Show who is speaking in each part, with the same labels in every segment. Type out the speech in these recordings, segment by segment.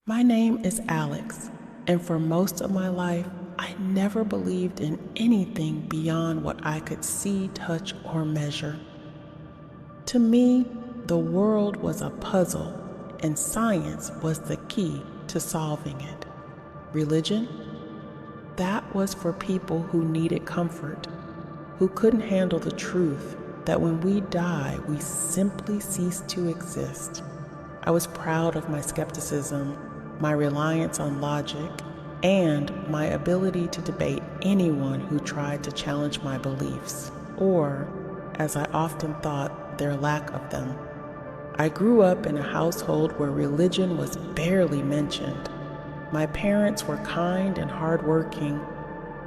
Speaker 1: My name is Alex, and for most of my life, I never believed in anything beyond what I could see, touch, or measure. To me, the world was a puzzle, and science was the key to solving it. Religion? That was for people who needed comfort, who couldn't handle the truth that when we die, we simply cease to exist. I was proud of my skepticism, my reliance on logic, and my ability to debate anyone who tried to challenge my beliefs, or, as I often thought, their lack of them. I grew up in a household where religion was barely mentioned. My parents were kind and hardworking,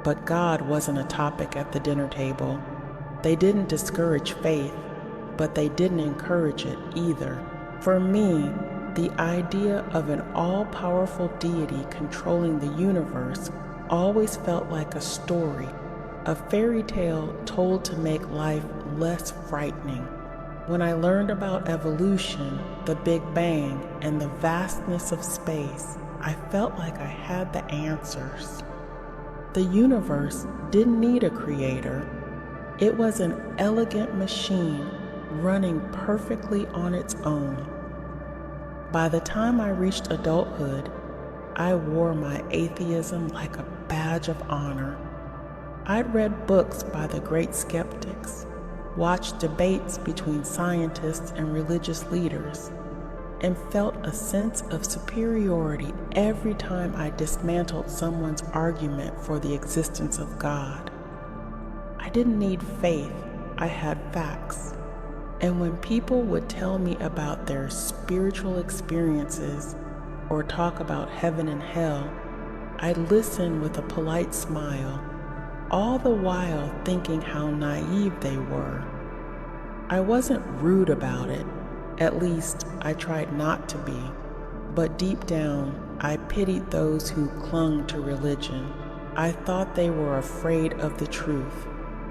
Speaker 1: but God wasn't a topic at the dinner table. They didn't discourage faith, but they didn't encourage it either. For me, the idea of an all-powerful deity controlling the universe always felt like a story, a fairy tale told to make life less frightening. When I learned about evolution, the Big Bang, and the vastness of space, I felt like I had the answers. The universe didn't need a creator. It was an elegant machine running perfectly on its own. By the time I reached adulthood, I wore my atheism like a badge of honor. I'd read books by the great skeptics, watched debates between scientists and religious leaders, and felt a sense of superiority every time I dismantled someone's argument for the existence of God. I didn't need faith, I had facts. And when people would tell me about their spiritual experiences or talk about heaven and hell, I'd listen with a polite smile, all the while thinking how naive they were. I wasn't rude about it, at least I tried not to be, but deep down I pitied those who clung to religion. I thought they were afraid of the truth,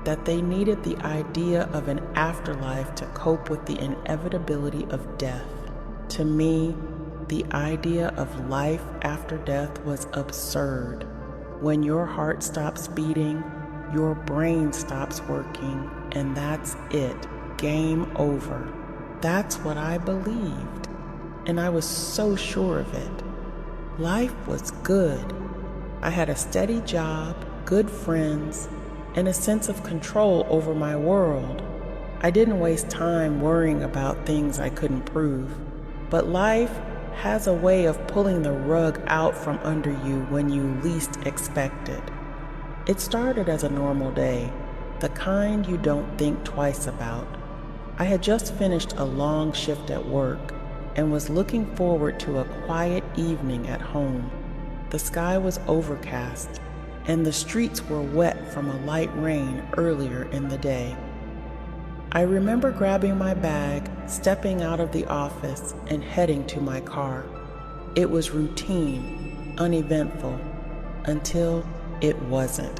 Speaker 1: that they needed the idea of an afterlife to cope with the inevitability of death. To me, the idea of life after death was absurd. When your heart stops beating, your brain stops working, and that's it, game over. That's what I believed, and I was so sure of it. Life was good. I had a steady job, good friends, and a sense of control over my world. I didn't waste time worrying about things I couldn't prove. But life has a way of pulling the rug out from under you when you least expect it. It started as a normal day, the kind you don't think twice about. I had just finished a long shift at work and was looking forward to a quiet evening at home. The sky was overcast, and the streets were wet from a light rain earlier in the day. I remember grabbing my bag, stepping out of the office, and heading to my car. It was routine, uneventful, until it wasn't.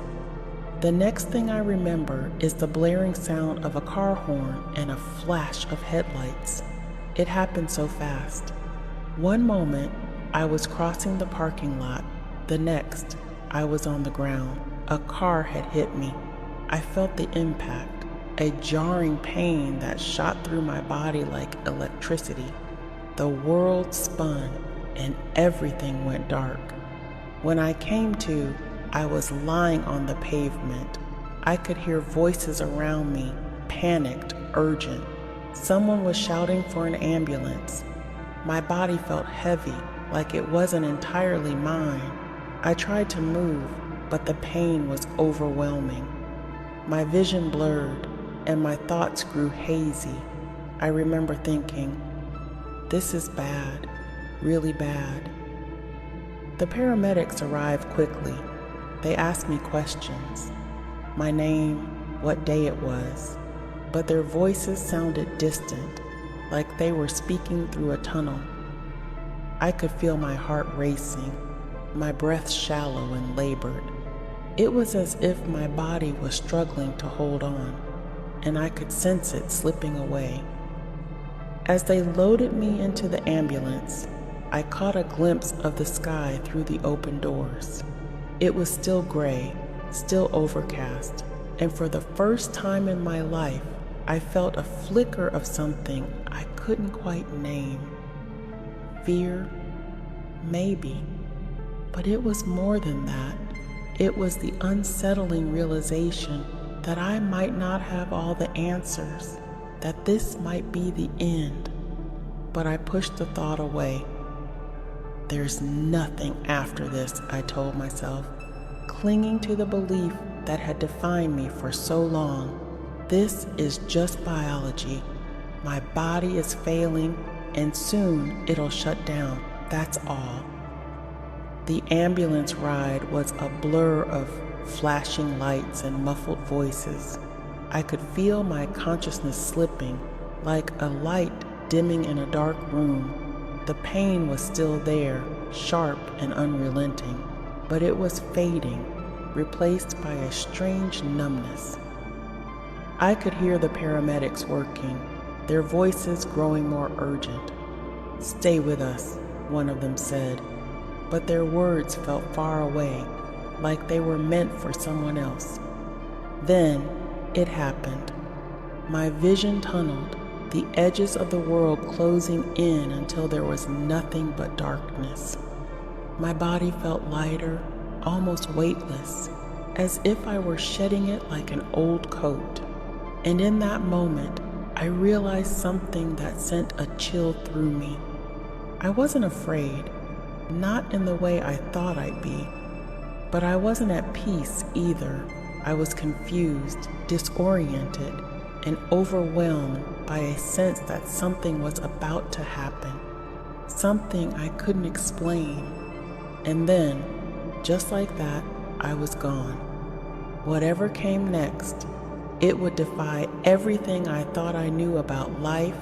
Speaker 1: The next thing I remember is the blaring sound of a car horn and a flash of headlights. It happened so fast. One moment, I was crossing the parking lot. The next, I was on the ground. A car had hit me. I felt the impact, a jarring pain that shot through my body like electricity. The world spun and everything went dark. When I came to, I was lying on the pavement. I could hear voices around me, panicked, urgent. Someone was shouting for an ambulance. My body felt heavy, like it wasn't entirely mine. I tried to move, but the pain was overwhelming. My vision blurred, and my thoughts grew hazy. I remember thinking, this is bad, really bad. The paramedics arrived quickly. They asked me questions, my name, what day it was, but their voices sounded distant, like they were speaking through a tunnel. I could feel my heart racing, my breath shallow and labored. It was as if my body was struggling to hold on, and I could sense it slipping away. As they loaded me into the ambulance, I caught a glimpse of the sky through the open doors. It was still gray, still overcast, and for the first time in my life, I felt a flicker of something I couldn't quite name. Fear? Maybe. But it was more than that. It was the unsettling realization that I might not have all the answers, that this might be the end. But I pushed the thought away. There's nothing after this, I told myself, clinging to the belief that had defined me for so long. This is just biology. My body is failing, and soon it'll shut down. That's all. The ambulance ride was a blur of flashing lights and muffled voices. I could feel my consciousness slipping, like a light dimming in a dark room. The pain was still there, sharp and unrelenting, but it was fading, replaced by a strange numbness. I could hear the paramedics working, their voices growing more urgent. "Stay with us," one of them said, but their words felt far away, like they were meant for someone else. Then it happened. My vision tunneled, the edges of the world closing in until there was nothing but darkness. My body felt lighter, almost weightless, as if I were shedding it like an old coat. And in that moment, I realized something that sent a chill through me. I wasn't afraid, not in the way I thought I'd be, but I wasn't at peace either. I was confused, disoriented, and overwhelmed by a sense that something was about to happen, something I couldn't explain. And then, just like that, I was gone. Whatever came next, it would defy everything I thought I knew about life,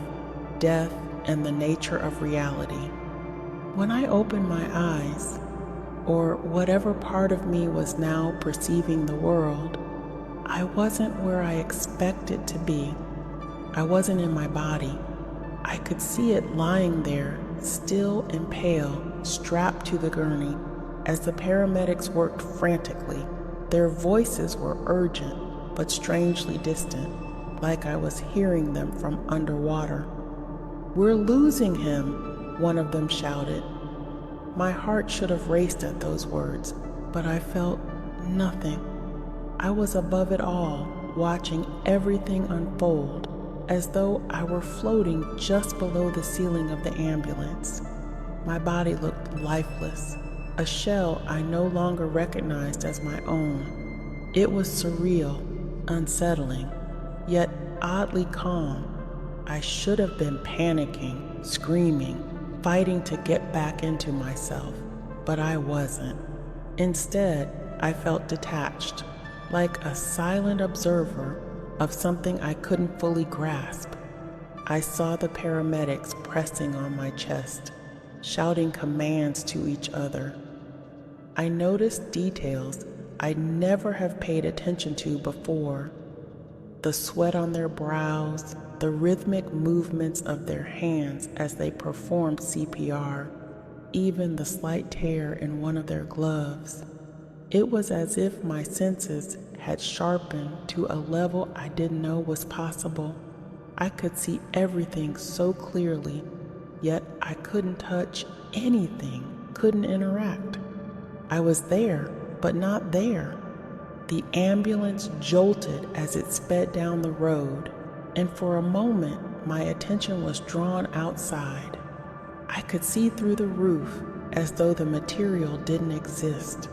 Speaker 1: death, and the nature of reality. When I opened my eyes, or whatever part of me was now perceiving the world, I wasn't where I expected to be. I wasn't in my body. I could see it lying there, still and pale, strapped to the gurney, as the paramedics worked frantically. Their voices were urgent, but strangely distant, like I was hearing them from underwater. "We're losing him," one of them shouted. My heart should have raced at those words, but I felt nothing. I was above it all, watching everything unfold, as though I were floating just below the ceiling of the ambulance. My body looked lifeless, a shell I no longer recognized as my own. It was surreal, unsettling, yet oddly calm. I should have been panicking, screaming, fighting to get back into myself, but I wasn't. Instead, I felt detached, like a silent observer of something I couldn't fully grasp. I saw the paramedics pressing on my chest, shouting commands to each other. I noticed details I'd never have paid attention to before. The sweat on their brows, the rhythmic movements of their hands as they performed CPR, even the slight tear in one of their gloves. It was as if my senses had sharpened to a level I didn't know was possible. I could see everything so clearly, yet I couldn't touch anything, couldn't interact. I was there, but not there. The ambulance jolted as it sped down the road, and for a moment my attention was drawn outside. I could see through the roof as though the material didn't exist.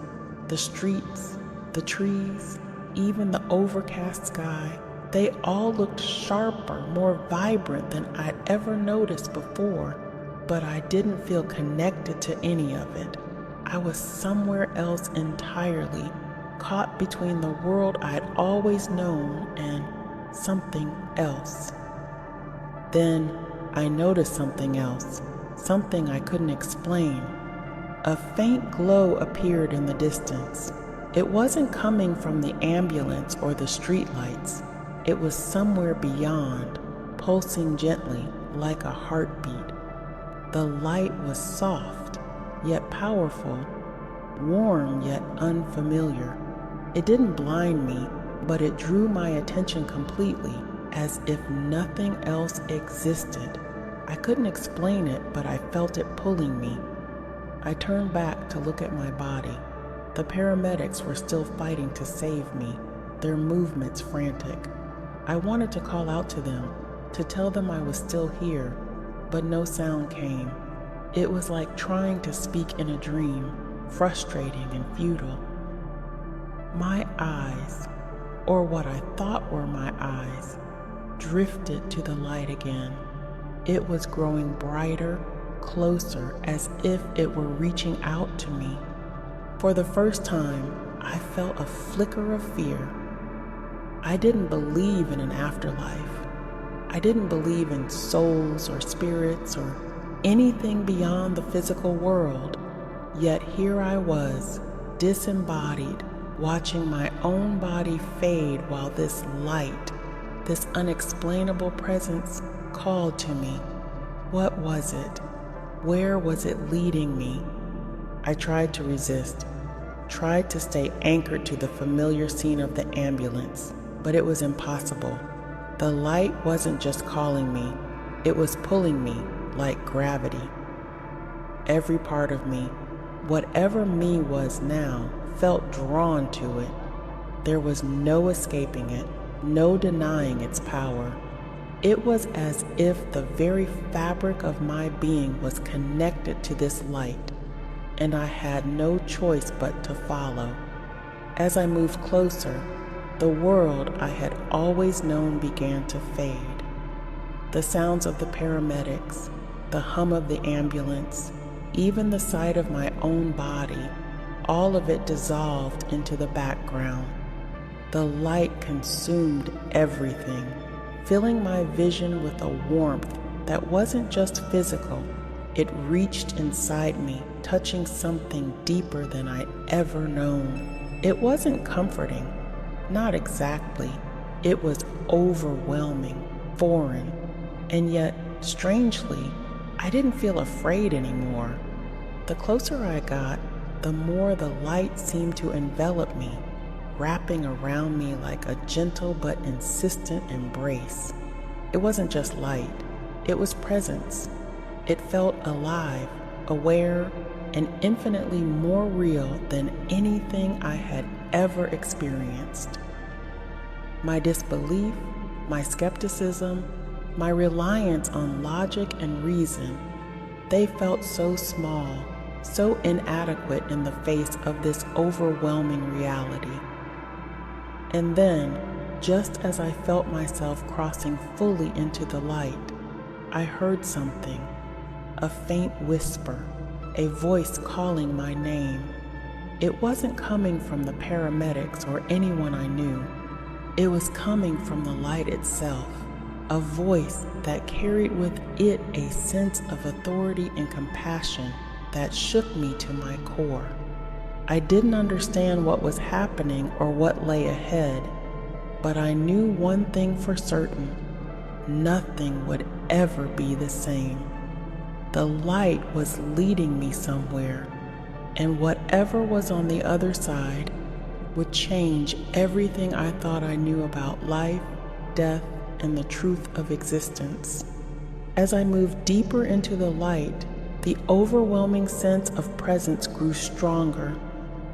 Speaker 1: The streets, the trees, even the overcast sky, they all looked sharper, more vibrant than I'd ever noticed before, but I didn't feel connected to any of it. I was somewhere else entirely, caught between the world I'd always known and something else. Then I noticed something else, something I couldn't explain. A faint glow appeared in the distance. It wasn't coming from the ambulance or the streetlights. It was somewhere beyond, pulsing gently like a heartbeat. The light was soft, yet powerful, warm yet unfamiliar. It didn't blind me, but it drew my attention completely, as if nothing else existed. I couldn't explain it, but I felt it pulling me. I turned back to look at my body. The paramedics were still fighting to save me, their movements frantic. I wanted to call out to them, to tell them I was still here, but no sound came. It was like trying to speak in a dream, frustrating and futile. My eyes, or what I thought were my eyes, drifted to the light again. It was growing brighter, closer, as if it were reaching out to me. For the first time, I felt a flicker of fear. I didn't believe in an afterlife. I didn't believe in souls or spirits or anything beyond the physical world. Yet here I was, disembodied, watching my own body fade while this light, this unexplainable presence, called to me. What was it? Where was it leading me? I tried to resist, tried to stay anchored to the familiar scene of the ambulance, but it was impossible. The light wasn't just calling me, it was pulling me like gravity. Every part of me, whatever me was now, felt drawn to it. There was no escaping it, no denying its power. It was as if the very fabric of my being was connected to this light, and I had no choice but to follow. As I moved closer, the world I had always known began to fade. The sounds of the paramedics, the hum of the ambulance, even the sight of my own body, all of it dissolved into the background. The light consumed everything, filling my vision with a warmth that wasn't just physical. It reached inside me, touching something deeper than I'd ever known. It wasn't comforting, not exactly. It was overwhelming, foreign, and yet, strangely, I didn't feel afraid anymore. The closer I got, the more the light seemed to envelop me, wrapping around me like a gentle but insistent embrace. It wasn't just light, it was presence. It felt alive, aware, and infinitely more real than anything I had ever experienced. My disbelief, my skepticism, my reliance on logic and reason, they felt so small, so inadequate in the face of this overwhelming reality. And then, just as I felt myself crossing fully into the light, I heard something, a faint whisper, a voice calling my name. It wasn't coming from the paramedics or anyone I knew. It was coming from the light itself, a voice that carried with it a sense of authority and compassion that shook me to my core. I didn't understand what was happening or what lay ahead, but I knew one thing for certain: nothing would ever be the same. The light was leading me somewhere, and whatever was on the other side would change everything I thought I knew about life, death, and the truth of existence. As I moved deeper into the light, the overwhelming sense of presence grew stronger.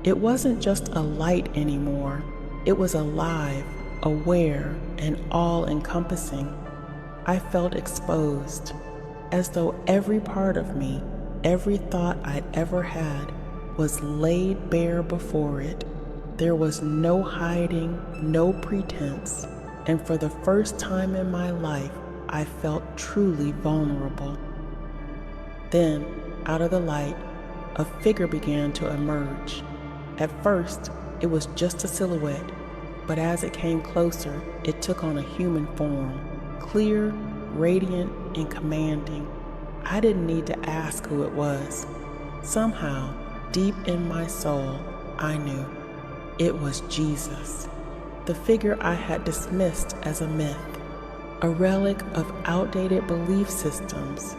Speaker 1: It wasn't just a light anymore. It was alive, aware, and all-encompassing. I felt exposed, as though every part of me, every thought I'd ever had, was laid bare before it. There was no hiding, no pretense, and for the first time in my life, I felt truly vulnerable. Then, out of the light, a figure began to emerge. At first, it was just a silhouette, but as it came closer, it took on a human form, clear, radiant, and commanding. I didn't need to ask who it was. Somehow, deep in my soul, I knew. It was Jesus, the figure I had dismissed as a myth, a relic of outdated belief systems,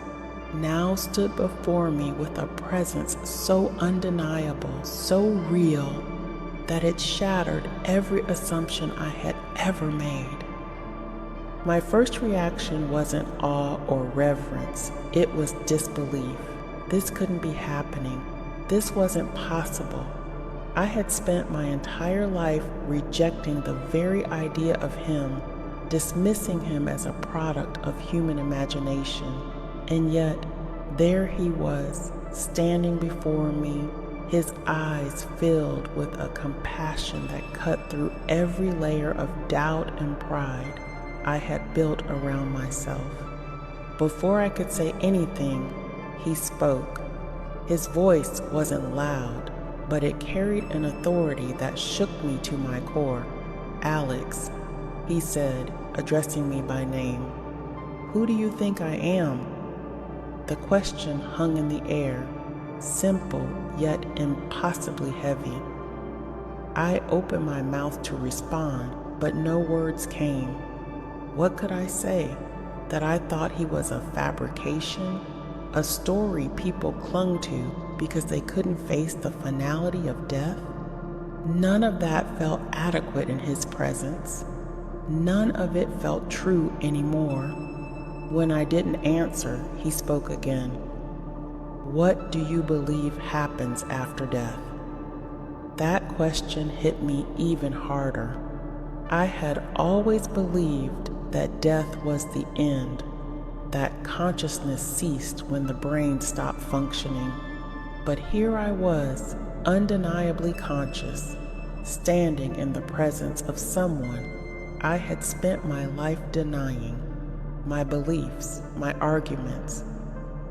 Speaker 1: now stood before me with a presence so undeniable, so real, that it shattered every assumption I had ever made. My first reaction wasn't awe or reverence, it was disbelief. This couldn't be happening. This wasn't possible. I had spent my entire life rejecting the very idea of him, dismissing him as a product of human imagination, and yet there he was, standing before me, his eyes filled with a compassion that cut through every layer of doubt and pride I had built around myself. Before I could say anything, he spoke. His voice wasn't loud, but it carried an authority that shook me to my core. "Alex," he said, addressing me by name. "Who do you think I am?" The question hung in the air, simple yet impossibly heavy. I opened my mouth to respond, but no words came. What could I say? That I thought he was a fabrication? A story people clung to because they couldn't face the finality of death? None of that felt adequate in his presence. None of it felt true anymore. When I didn't answer, he spoke again. "What do you believe happens after death?" That question hit me even harder. I had always believed that death was the end, that consciousness ceased when the brain stopped functioning. But here I was, undeniably conscious, standing in the presence of someone I had spent my life denying. My beliefs, my arguments,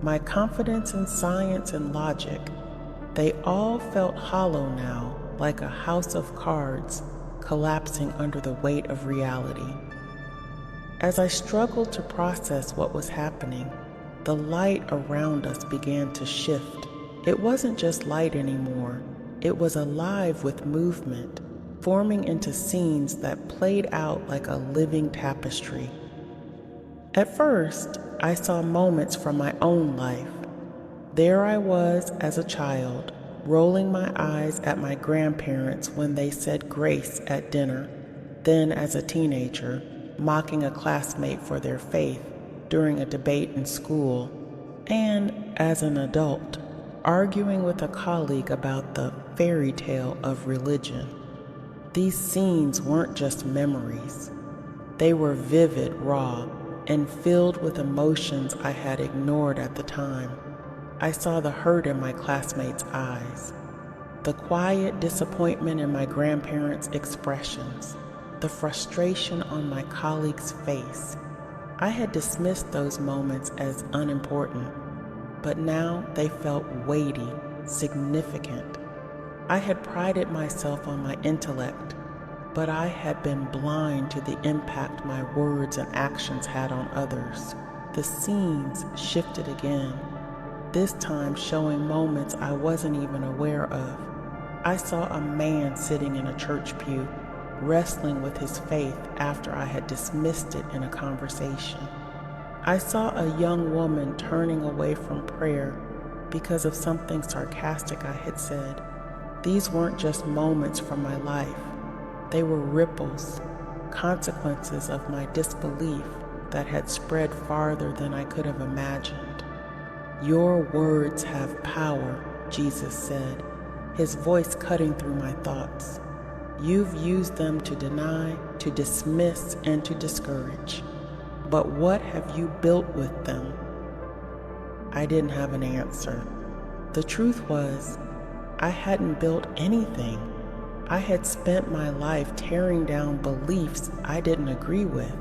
Speaker 1: my confidence in science and logic, they all felt hollow now, like a house of cards collapsing under the weight of reality. As I struggled to process what was happening, the light around us began to shift. It wasn't just light anymore. It was alive with movement, forming into scenes that played out like a living tapestry. At first, I saw moments from my own life. There I was as a child, rolling my eyes at my grandparents when they said grace at dinner, then as a teenager, mocking a classmate for their faith during a debate in school, and as an adult, arguing with a colleague about the fairy tale of religion. These scenes weren't just memories. They were vivid, raw, and filled with emotions I had ignored at the time. I saw the hurt in my classmates' eyes, the quiet disappointment in my grandparents' expressions, the frustration on my colleague's face. I had dismissed those moments as unimportant, but now they felt weighty, significant. I had prided myself on my intellect, but I had been blind to the impact my words and actions had on others. The scenes shifted again, this time showing moments I wasn't even aware of. I saw a man sitting in a church pew, wrestling with his faith after I had dismissed it in a conversation. I saw a young woman turning away from prayer because of something sarcastic I had said. These weren't just moments from my life. They were ripples, consequences of my disbelief that had spread farther than I could have imagined. "Your words have power," Jesus said, his voice cutting through my thoughts. "You've used them to deny, to dismiss, and to discourage. But what have you built with them?" I didn't have an answer. The truth was, I hadn't built anything. I had spent my life tearing down beliefs I didn't agree with,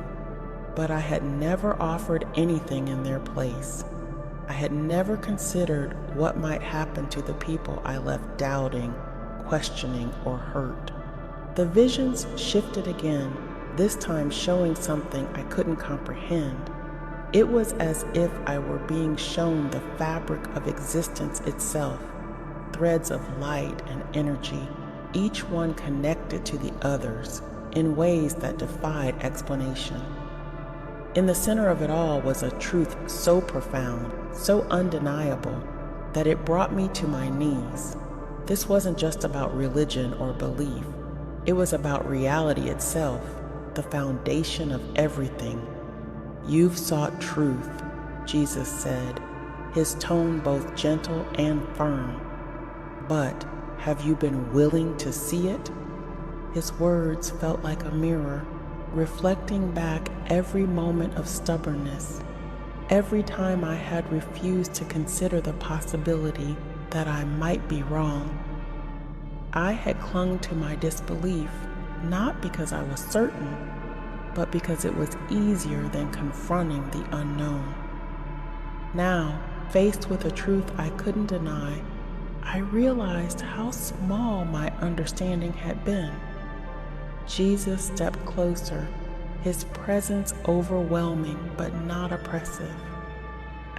Speaker 1: but I had never offered anything in their place. I had never considered what might happen to the people I left doubting, questioning, or hurt. The visions shifted again, this time showing something I couldn't comprehend. It was as if I were being shown the fabric of existence itself, threads of light and energy, each one connected to the others in ways that defied explanation. In the center of it all was a truth so profound, so undeniable, that it brought me to my knees. This wasn't just about religion or belief. It was about reality itself, the foundation of everything. "You've sought truth," Jesus said, his tone both gentle and firm. "But have you been willing to see it?" His words felt like a mirror, reflecting back every moment of stubbornness, every time I had refused to consider the possibility that I might be wrong. I had clung to my disbelief, not because I was certain, but because it was easier than confronting the unknown. Now, faced with a truth I couldn't deny, I realized how small my understanding had been. Jesus stepped closer, his presence overwhelming but not oppressive.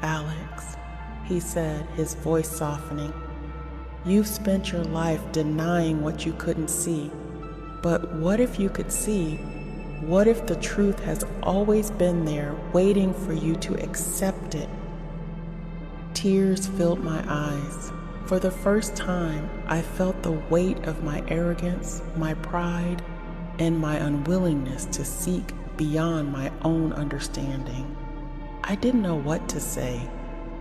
Speaker 1: "Alex," he said, his voice softening, "you've spent your life denying what you couldn't see. But what if you could see? What if the truth has always been there, waiting for you to accept it?" Tears filled my eyes. For the first time, I felt the weight of my arrogance, my pride, and my unwillingness to seek beyond my own understanding. I didn't know what to say,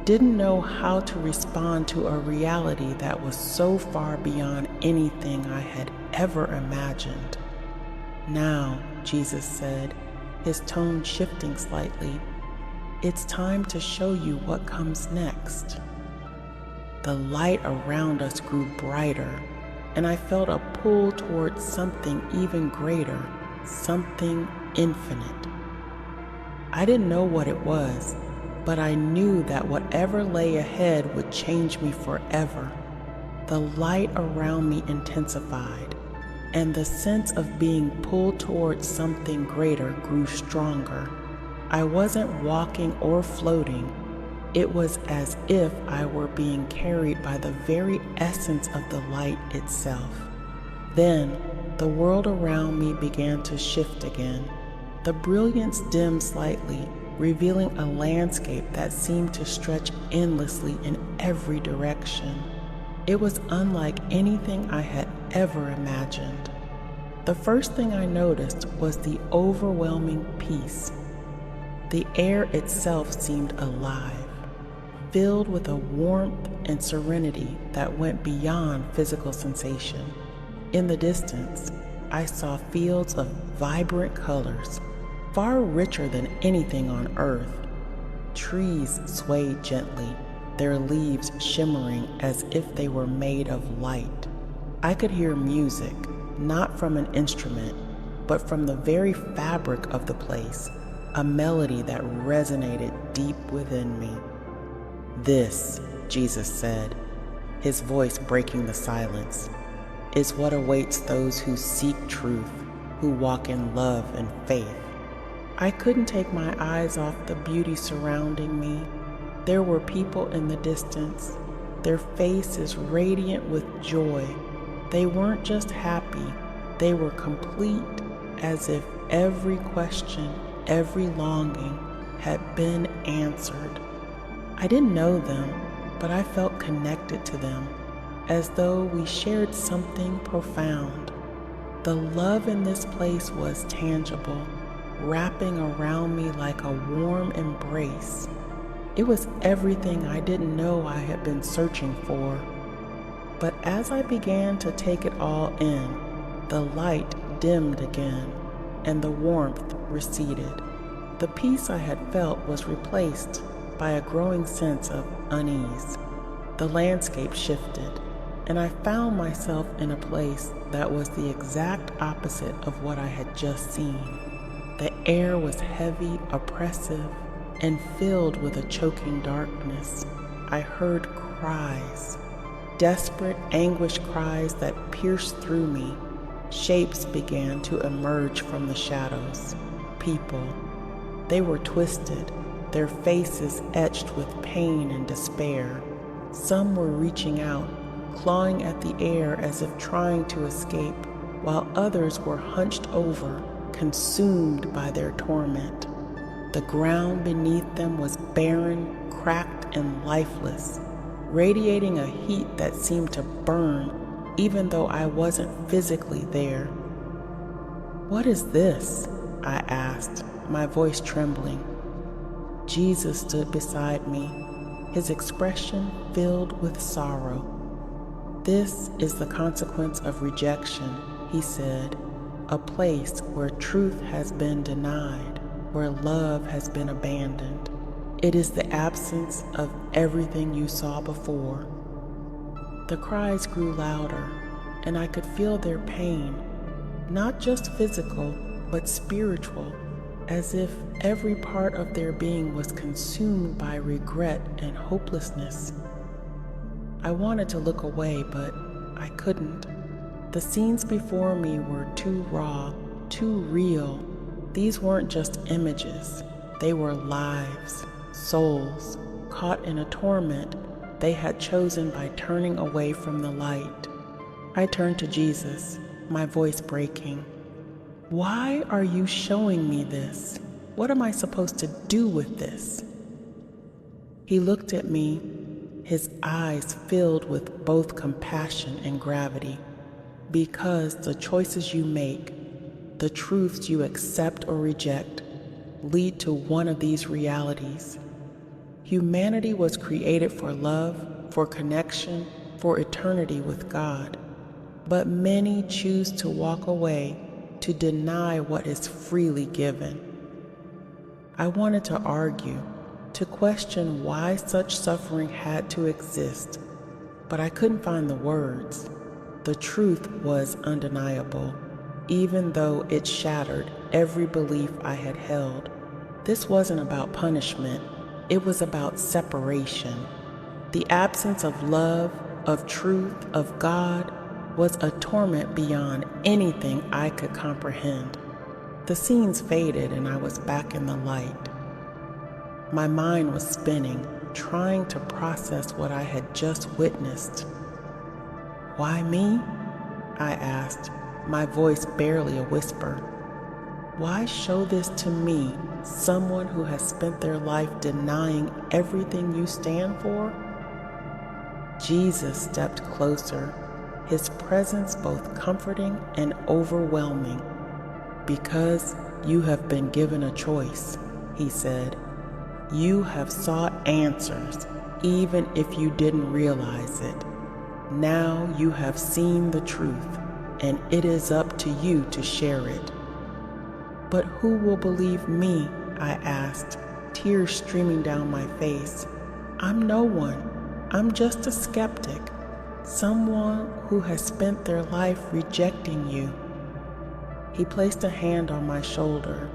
Speaker 1: didn't know how to respond to a reality that was so far beyond anything I had ever imagined. "Now," Jesus said, his tone shifting slightly, "it's time to show you what comes next." The light around us grew brighter, and I felt a pull towards something even greater, something infinite. I didn't know what it was, but I knew that whatever lay ahead would change me forever. The light around me intensified, and the sense of being pulled towards something greater grew stronger. I wasn't walking or floating. It was as if I were being carried by the very essence of the light itself. Then, the world around me began to shift again. The brilliance dimmed slightly, revealing a landscape that seemed to stretch endlessly in every direction. It was unlike anything I had ever imagined. The first thing I noticed was the overwhelming peace. The air itself seemed alive, filled with a warmth and serenity that went beyond physical sensation. In the distance, I saw fields of vibrant colors, far richer than anything on earth. Trees swayed gently, their leaves shimmering as if they were made of light. I could hear music, not from an instrument, but from the very fabric of the place, a melody that resonated deep within me. "This," Jesus said, his voice breaking the silence, "is what awaits those who seek truth, who walk in love and faith." I couldn't take my eyes off the beauty surrounding me. There were people in the distance, their faces radiant with joy. They weren't just happy, they were complete, as if every question, every longing had been answered. I didn't know them, but I felt connected to them, as though we shared something profound. The love in this place was tangible, wrapping around me like a warm embrace. It was everything I didn't know I had been searching for. But as I began to take it all in, the light dimmed again, and the warmth receded. The peace I had felt was replaced by a growing sense of unease. The landscape shifted, and I found myself in a place that was the exact opposite of what I had just seen. The air was heavy, oppressive, and filled with a choking darkness. I heard cries, desperate, anguished cries that pierced through me. Shapes began to emerge from the shadows. People. They were twisted, their faces etched with pain and despair. Some were reaching out, clawing at the air as if trying to escape, while others were hunched over, consumed by their torment. The ground beneath them was barren, cracked, and lifeless, radiating a heat that seemed to burn even though I wasn't physically there. "What is this?" I asked, my voice trembling. Jesus stood beside me, his expression filled with sorrow. "This is the consequence of rejection," he said, "a place where truth has been denied, where love has been abandoned. It is the absence of everything you saw before." The cries grew louder, and I could feel their pain, not just physical, but spiritual, as if every part of their being was consumed by regret and hopelessness. I wanted to look away, but I couldn't. The scenes before me were too raw, too real. These weren't just images. They were lives, souls, caught in a torment they had chosen by turning away from the light. I turned to Jesus, my voice breaking. "Why are you showing me this? What am I supposed to do with this?" He looked at me, his eyes filled with both compassion and gravity. "Because the choices you make, the truths you accept or reject, lead to one of these realities. Humanity was created for love, for connection, for eternity with God. But many choose to walk away, to deny what is freely given." I wanted to argue, to question why such suffering had to exist, but I couldn't find the words. The truth was undeniable, even though it shattered every belief I had held. This wasn't about punishment. It was about separation. The absence of love, of truth, of God was a torment beyond anything I could comprehend. The scenes faded and I was back in the light. My mind was spinning, trying to process what I had just witnessed. "Why me?" I asked, my voice barely a whisper. "Why show this to me, someone who has spent their life denying everything you stand for?" Jesus stepped closer, his presence both comforting and overwhelming. "Because you have been given a choice," he said. "You have sought answers, even if you didn't realize it. Now you have seen the truth, and it is up to you to share it." "But who will believe me?" I asked, tears streaming down my face. "I'm no one. I'm just a skeptic, someone who has spent their life rejecting you." He placed a hand on my shoulder,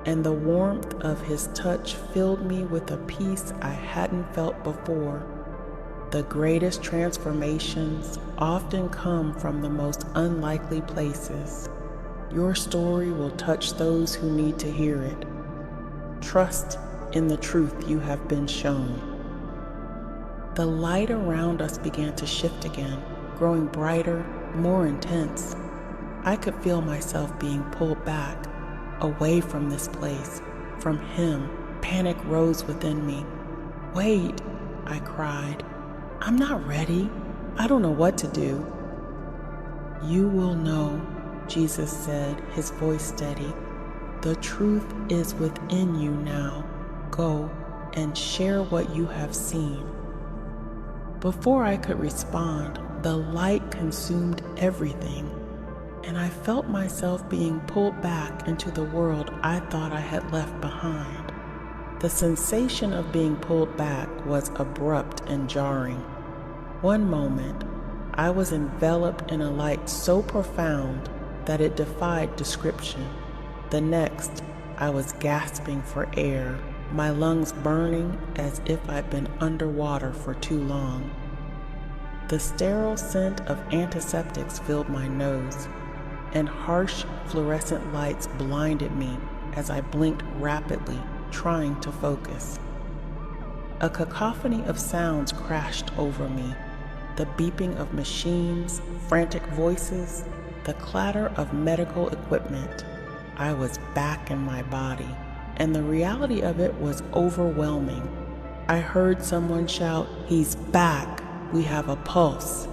Speaker 1: and the warmth of his touch filled me with a peace I hadn't felt before. The greatest transformations often come from the most unlikely places. Your story will touch those who need to hear it. Trust in the truth you have been shown. The light around us began to shift again, growing brighter, more intense. I could feel myself being pulled back, away from this place, from him. Panic rose within me. "Wait," I cried. "I'm not ready. I don't know what to do." "You will know," Jesus said, his voice steady. "The truth is within you now. Go and share what you have seen." Before I could respond, the light consumed everything, and I felt myself being pulled back into the world I thought I had left behind. The sensation of being pulled back was abrupt and jarring. One moment, I was enveloped in a light so profound that it defied description. The next, I was gasping for air, my lungs burning as if I'd been underwater for too long. The sterile scent of antiseptics filled my nose, and harsh fluorescent lights blinded me as I blinked rapidly, trying to focus. A cacophony of sounds crashed over me, the beeping of machines, frantic voices, the clatter of medical equipment. I was back in my body, and the reality of it was overwhelming. I heard someone shout, "He's back! We have a pulse."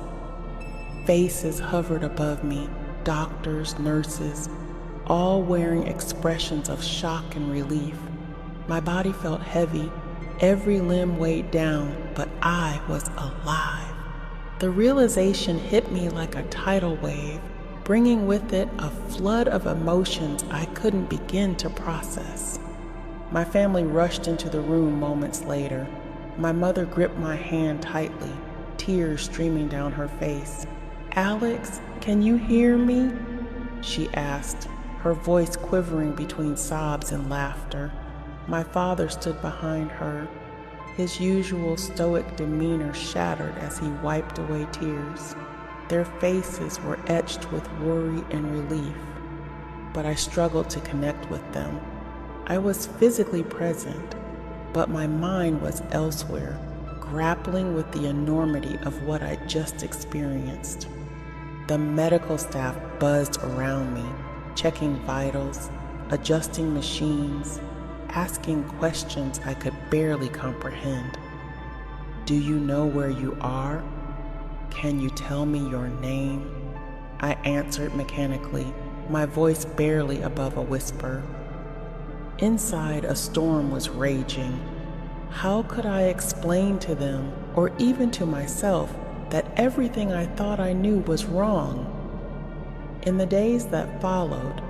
Speaker 1: Faces hovered above me, doctors, nurses, all wearing expressions of shock and relief. My body felt heavy, every limb weighed down, but I was alive. The realization hit me like a tidal wave, bringing with it a flood of emotions I couldn't begin to process. My family rushed into the room moments later. My mother gripped my hand tightly, tears streaming down her face. "Alex, can you hear me?" she asked, her voice quivering between sobs and laughter. My father stood behind her, his usual stoic demeanor shattered as he wiped away tears. Their faces were etched with worry and relief, but I struggled to connect with them. I was physically present, but my mind was elsewhere, grappling with the enormity of what I'd just experienced. The medical staff buzzed around me, checking vitals, adjusting machines, asking questions I could barely comprehend. "Do you know where you are? Can you tell me your name?" I answered mechanically, my voice barely above a whisper. Inside, a storm was raging. How could I explain to them, or even to myself, that everything I thought I knew was wrong? In the days that followed,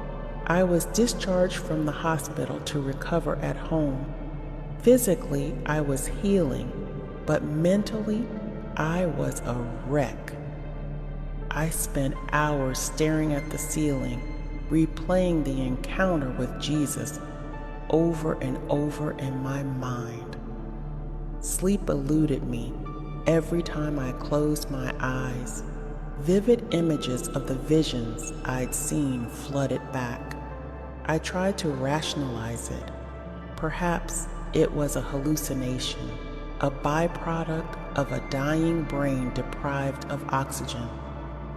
Speaker 1: I was discharged from the hospital to recover at home. Physically, I was healing, but mentally, I was a wreck. I spent hours staring at the ceiling, replaying the encounter with Jesus over and over in my mind. Sleep eluded me every time I closed my eyes. Vivid images of the visions I'd seen flooded back. I tried to rationalize it. Perhaps it was a hallucination, a byproduct of a dying brain deprived of oxygen.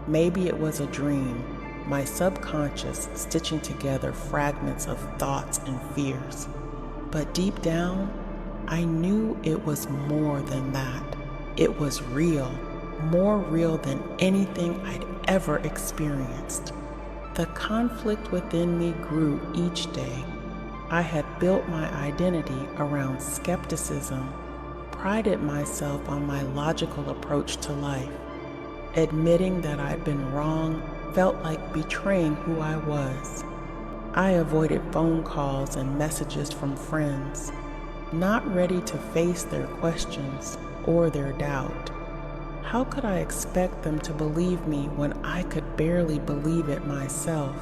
Speaker 1: Maybe it was a dream, my subconscious stitching together fragments of thoughts and fears. But deep down, I knew it was more than that. It was real, more real than anything I'd ever experienced. The conflict within me grew each day. I had built my identity around skepticism, prided myself on my logical approach to life. Admitting that I'd been wrong felt like betraying who I was. I avoided phone calls and messages from friends, not ready to face their questions or their doubt. How could I expect them to believe me when I could barely believe it myself?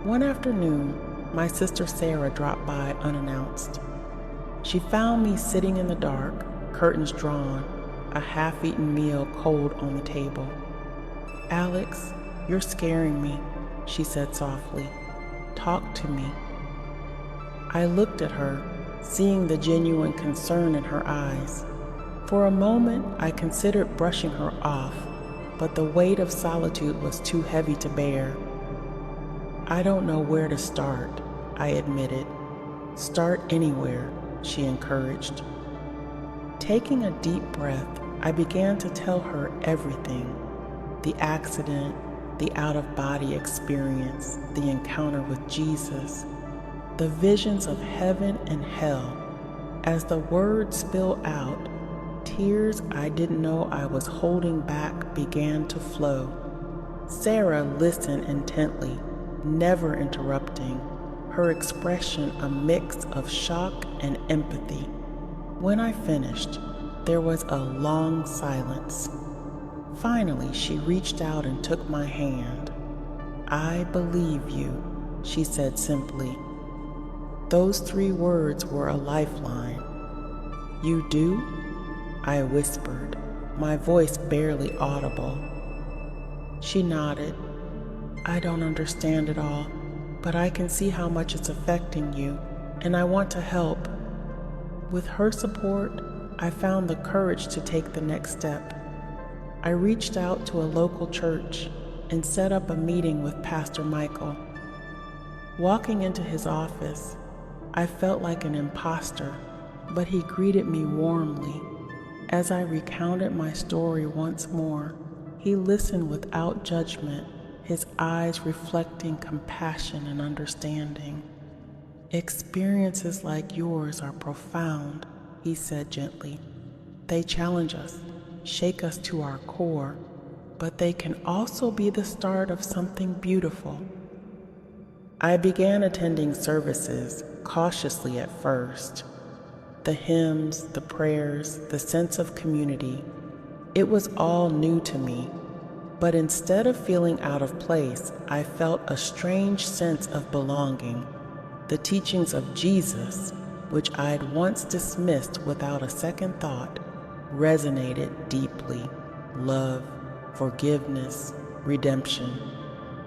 Speaker 1: One afternoon, my sister Sarah dropped by unannounced. She found me sitting in the dark, curtains drawn, a half-eaten meal cold on the table. "Alex, you're scaring me," she said softly. "Talk to me." I looked at her, seeing the genuine concern in her eyes. For a moment, I considered brushing her off, but the weight of solitude was too heavy to bear. "I don't know where to start," I admitted. "Start anywhere," she encouraged. Taking a deep breath, I began to tell her everything: the accident, the out-of-body experience, the encounter with Jesus, the visions of heaven and hell. As the words spilled out, tears I didn't know I was holding back began to flow. Sarah listened intently, never interrupting, her expression a mix of shock and empathy. When I finished, there was a long silence. Finally, she reached out and took my hand. "I believe you," she said simply. Those 3 words were a lifeline. "You do?" I whispered, my voice barely audible. She nodded. "I don't understand it all, but I can see how much it's affecting you, and I want to help." With her support, I found the courage to take the next step. I reached out to a local church and set up a meeting with Pastor Michael. Walking into his office, I felt like an imposter, but he greeted me warmly. As I recounted my story once more, he listened without judgment, his eyes reflecting compassion and understanding. "Experiences like yours are profound," he said gently. "They challenge us, shake us to our core, but they can also be the start of something beautiful." I began attending services, cautiously at first. The hymns, the prayers, the sense of community, it was all new to me. But instead of feeling out of place, I felt a strange sense of belonging. The teachings of Jesus, which I had once dismissed without a second thought, resonated deeply. Love, forgiveness, redemption.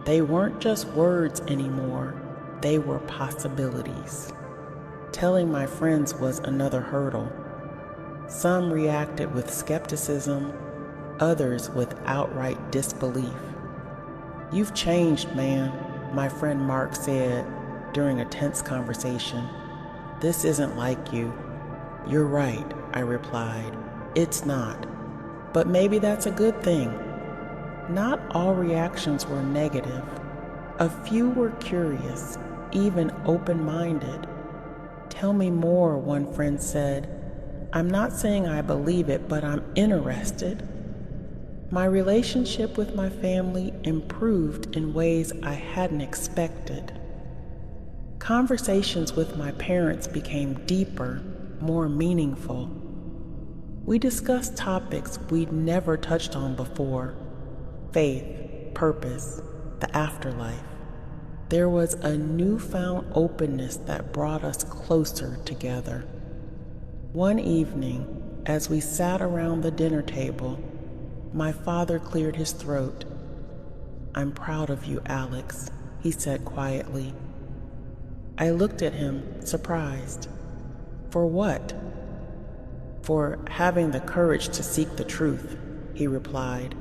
Speaker 1: They weren't just words anymore, they were possibilities. Telling my friends was another hurdle. Some reacted with skepticism, others with outright disbelief. "You've changed, man," my friend Mark said during a tense conversation. "This isn't like you." "You're right," I replied. "It's not. But maybe that's a good thing." Not all reactions were negative. A few were curious, even open-minded. "Tell me more," one friend said. "I'm not saying I believe it, but I'm interested." My relationship with my family improved in ways I hadn't expected. Conversations with my parents became deeper, more meaningful. We discussed topics we'd never touched on before: faith, purpose, the afterlife. There was a newfound openness that brought us closer together. One evening, as we sat around the dinner table, my father cleared his throat. "I'm proud of you, Alex," he said quietly. I looked at him, surprised. "For what?" "For having the courage to seek the truth," he replied.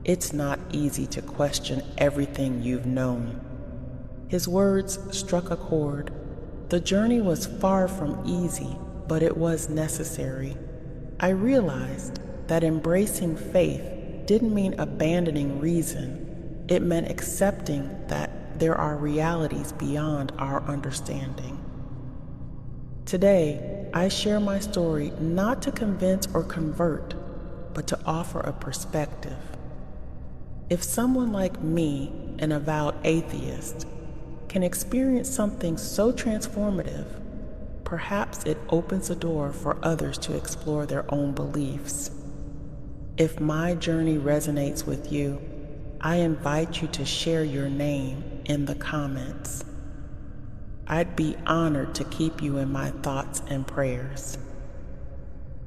Speaker 1: "It's not easy to question everything you've known." His words struck a chord. The journey was far from easy, but it was necessary. I realized that embracing faith didn't mean abandoning reason. It meant accepting that there are realities beyond our understanding. Today, I share my story not to convince or convert, but to offer a perspective. If someone like me, an avowed atheist, can experience something so transformative, perhaps it opens a door for others to explore their own beliefs. If my journey resonates with you, I invite you to share your name in the comments. I'd be honored to keep you in my thoughts and prayers.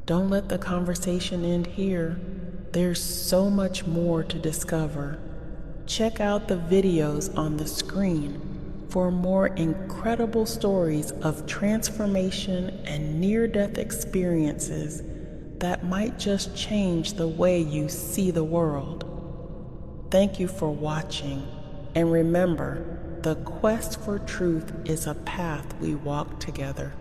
Speaker 1: Don't let the conversation end here. There's so much more to discover. Check out the videos on the screen for more incredible stories of transformation and near-death experiences that might just change the way you see the world. Thank you for watching, and remember, the quest for truth is a path we walk together.